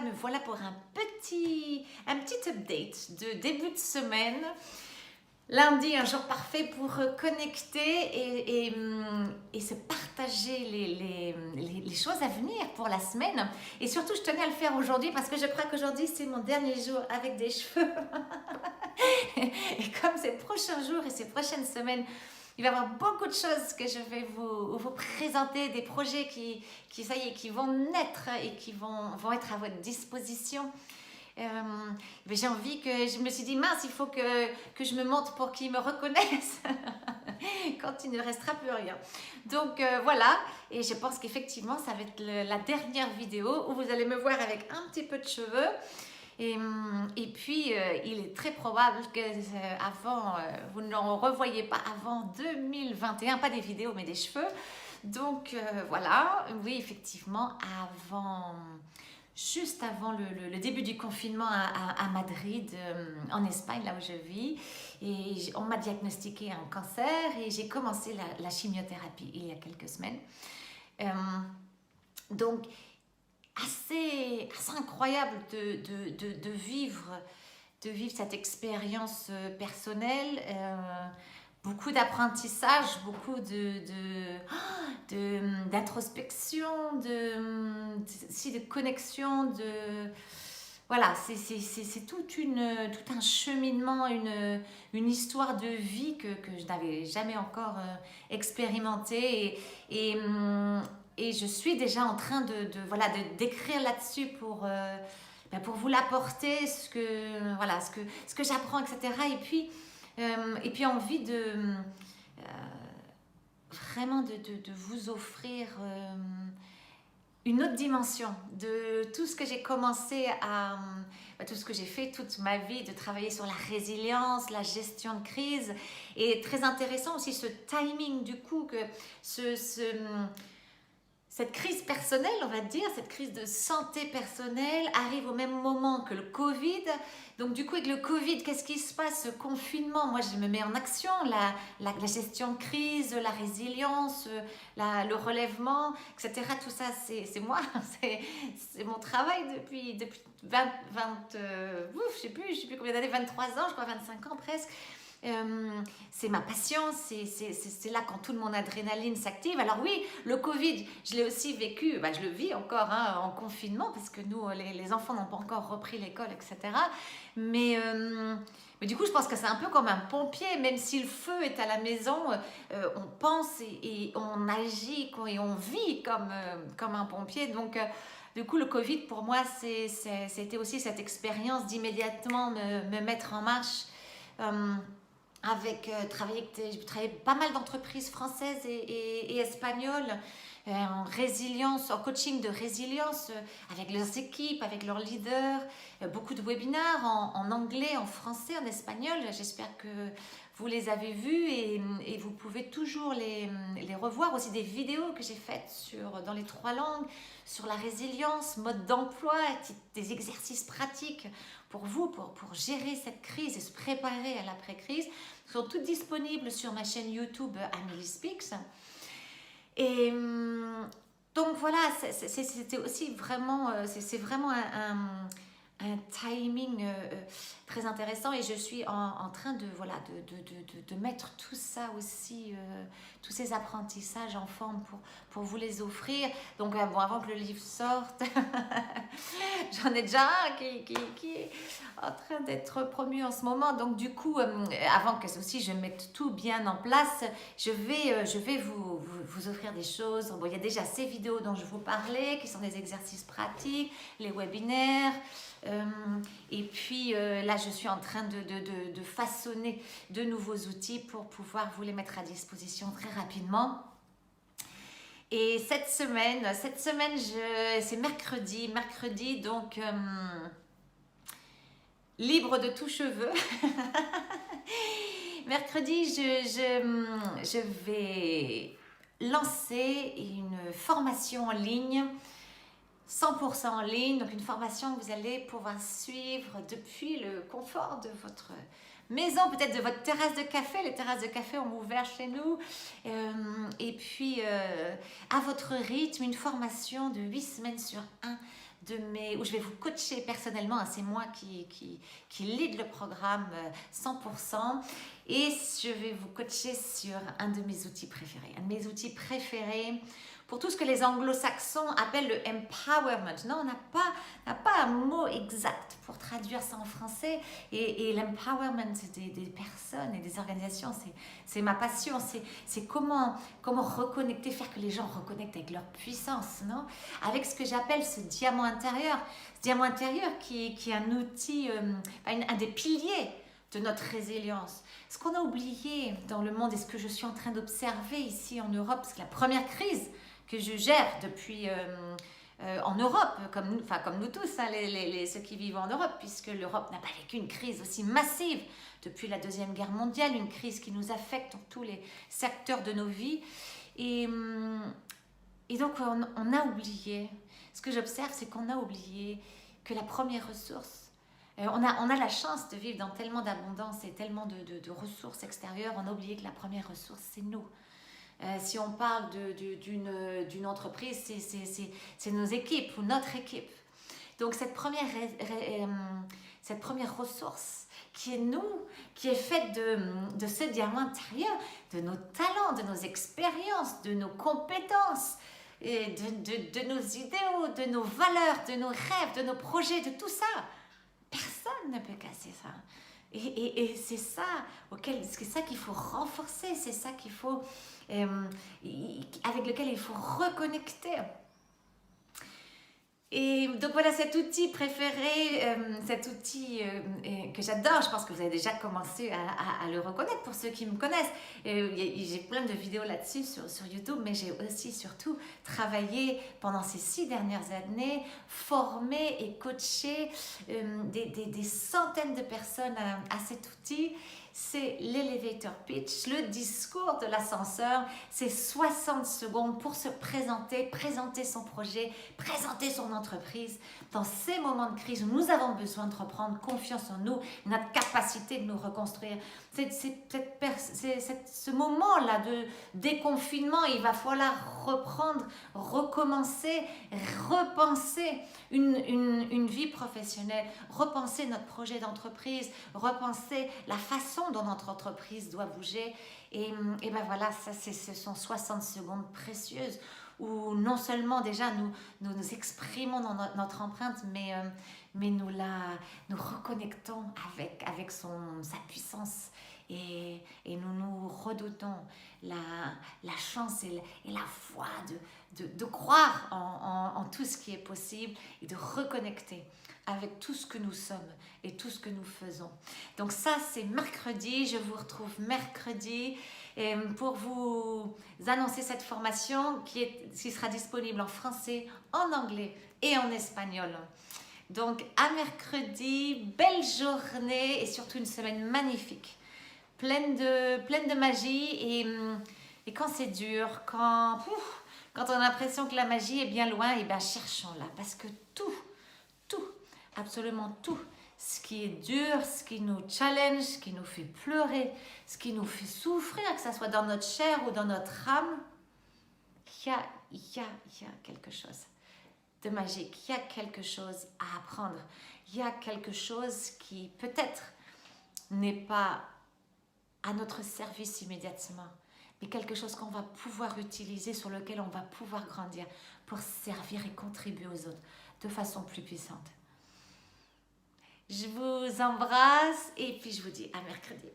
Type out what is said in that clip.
me voilà pour un petit update de début de semaine. Lundi, un jour parfait pour connecter et se partager les choses à venir pour la semaine. Et surtout, je tenais à le faire aujourd'hui parce que je crois qu'aujourd'hui, c'est mon dernier jour avec des cheveux. Et comme ces prochains jours et ces prochaines semaines, il va y avoir beaucoup de choses que je vais vous présenter, des projets ça y est, qui vont naître et qui vont être à votre disposition. J'ai envie je me suis dit, mince, il faut que je me montre pour qu'ils me reconnaissent quand il ne restera plus rien. Donc voilà, et je pense qu'effectivement, ça va être la dernière vidéo où vous allez me voir avec un petit peu de cheveux. Et puis, il est très probable que vous n'en revoyez pas avant 2021, pas des vidéos, mais des cheveux. Donc, voilà, oui, effectivement, juste avant le début du confinement à Madrid, en Espagne, là où je vis, et on m'a diagnostiqué un cancer et j'ai commencé la chimiothérapie il y a quelques semaines. Donc, assez incroyable de vivre cette expérience personnelle, beaucoup d'apprentissage, beaucoup d'introspection, aussi de connexion, voilà, c'est tout un cheminement, une histoire de vie que je n'avais jamais encore expérimenté et je suis déjà en train d'écrire là-dessus pour vous l'apporter, ce que j'apprends, etc. Et puis envie vraiment de vous offrir une autre dimension de tout ce que j'ai commencé tout ce que j'ai fait toute ma vie, de travailler sur la résilience, la gestion de crise. Et très intéressant aussi ce timing du coup, que cette crise personnelle, on va dire, cette crise de santé personnelle arrive au même moment que le Covid. Donc du coup, avec le Covid, qu'est-ce qui se passe? Ce confinement, moi je me mets en action, la gestion de crise, la résilience, le relèvement, etc. Tout ça, c'est moi, c'est mon travail depuis 20 je sais plus combien d'années, 23 ans, je crois 25 ans presque. C'est ma passion, c'est là quand toute mon adrénaline s'active. Alors oui, le Covid, je l'ai aussi vécu, je le vis encore en confinement parce que nous, les enfants n'ont pas encore repris l'école, etc. Mais du coup, je pense que c'est un peu comme un pompier, même si le feu est à la maison, on pense et on agit et on vit comme un pompier. Donc, du coup, le Covid, pour moi, c'était aussi cette expérience d'immédiatement me mettre en marche. J'ai travaillé pas mal d'entreprises françaises et espagnoles en résilience, en coaching de résilience avec leurs équipes, avec leurs leaders, beaucoup de webinaires en anglais, en français, en espagnol. J'espère que vous les avez vus et vous pouvez toujours les revoir. Aussi des vidéos que j'ai faites dans les 3 langues, sur la résilience, mode d'emploi, des exercices pratiques pour vous, pour gérer cette crise et se préparer à l'après-crise. Ils sont toutes disponibles sur ma chaîne YouTube Amélie Speaks. Et donc voilà, c'était aussi vraiment, c'est vraiment un timing très intéressant et je suis en train de mettre tout ça aussi, tous ces apprentissages en forme pour vous les offrir. Donc avant que le livre sorte, j'en ai déjà un qui est en train d'être promu en ce moment. Donc du coup, avant que aussi je mette tout bien en place, je vais vous offrir des choses. Bon, il y a déjà ces vidéos dont je vous parlais, qui sont des exercices pratiques, les webinaires. Et puis là, je suis en train de façonner de nouveaux outils pour pouvoir vous les mettre à disposition très rapidement. Et cette semaine c'est mercredi, donc libre de tout cheveu. Mercredi, je vais lancer une formation en ligne, 100% en ligne, donc une formation que vous allez pouvoir suivre depuis le confort de votre maison, peut-être de votre terrasse de café. Les terrasses de café ont ouvert chez nous. Et puis, à votre rythme, une formation de 8 semaines sur 1 où je vais vous coacher personnellement, hein, c'est moi qui lead le programme 100%, et je vais vous coacher sur un de mes outils préférés. Un de mes outils préférés pour tout ce que les anglo-saxons appellent le empowerment. Non, on n'a pas un mot exact pour traduire ça en français. Et l'empowerment des personnes et des organisations, c'est ma passion. C'est comment reconnecter, faire que les gens reconnectent avec leur puissance, non? Avec ce que j'appelle ce diamant intérieur. Ce diamant intérieur qui est un outil, un des piliers de notre résilience. Ce qu'on a oublié dans le monde et ce que je suis en train d'observer ici en Europe, parce que la première crise que je gère depuis en Europe, comme nous tous, hein, ceux qui vivent en Europe, puisque l'Europe n'a pas vécu une crise aussi massive depuis la Deuxième Guerre mondiale, une crise qui nous affecte dans tous les secteurs de nos vies. Et donc, on a oublié, ce que j'observe, c'est qu'on a oublié que la première ressource, on a la chance de vivre dans tellement d'abondance et tellement de ressources extérieures, on a oublié que la première ressource, c'est nous. Si on parle d'une entreprise, c'est nos équipes ou notre équipe. Donc cette première ressource qui est nous, qui est faite de ce diamant intérieur, de nos talents, de nos expériences, de nos compétences, et de nos idéaux, de nos valeurs, de nos rêves, de nos projets, de tout ça. Personne ne peut casser ça. Et c'est ça qu'il faut renforcer, c'est ça qu'il faut, avec lequel il faut reconnecter. Et donc voilà cet outil préféré, cet outil que j'adore. Je pense que vous avez déjà commencé à le reconnaître pour ceux qui me connaissent. J'ai plein de vidéos là-dessus sur YouTube, mais j'ai aussi surtout travaillé pendant ces 6 dernières années, formé et coaché des centaines de personnes à cet outil. C'est l'elevator pitch, le discours de l'ascenseur. C'est 60 secondes pour se présenter son projet, présenter son entreprise. Dans ces moments de crise où nous avons besoin de reprendre confiance en nous, notre capacité de nous reconstruire. Ce moment-là de déconfinement, il va falloir reprendre, recommencer, repenser une vie professionnelle, repenser notre projet d'entreprise, repenser la façon dont notre entreprise doit bouger. Et ben voilà, ce sont 60 secondes précieuses où non seulement déjà nous exprimons dans notre empreinte, mais nous reconnectons avec sa puissance et nous redoutons la chance et la foi de croire en tout ce qui est possible et de reconnecter avec tout ce que nous sommes et tout ce que nous faisons. Donc ça, c'est mercredi. Je vous retrouve mercredi pour vous annoncer cette formation qui sera disponible en français, en anglais et en espagnol. Donc à mercredi, belle journée et surtout une semaine magnifique, pleine de magie. Et quand c'est dur, quand on a l'impression que la magie est bien loin, et bien cherchons-la, parce que tout, absolument tout, ce qui est dur, ce qui nous challenge, ce qui nous fait pleurer, ce qui nous fait souffrir, que ce soit dans notre chair ou dans notre âme, il y a quelque chose de magique, il y a quelque chose à apprendre, il y a quelque chose qui peut-être n'est pas à notre service immédiatement, mais quelque chose qu'on va pouvoir utiliser, sur lequel on va pouvoir grandir pour servir et contribuer aux autres de façon plus puissante. Je vous embrasse et puis je vous dis à mercredi.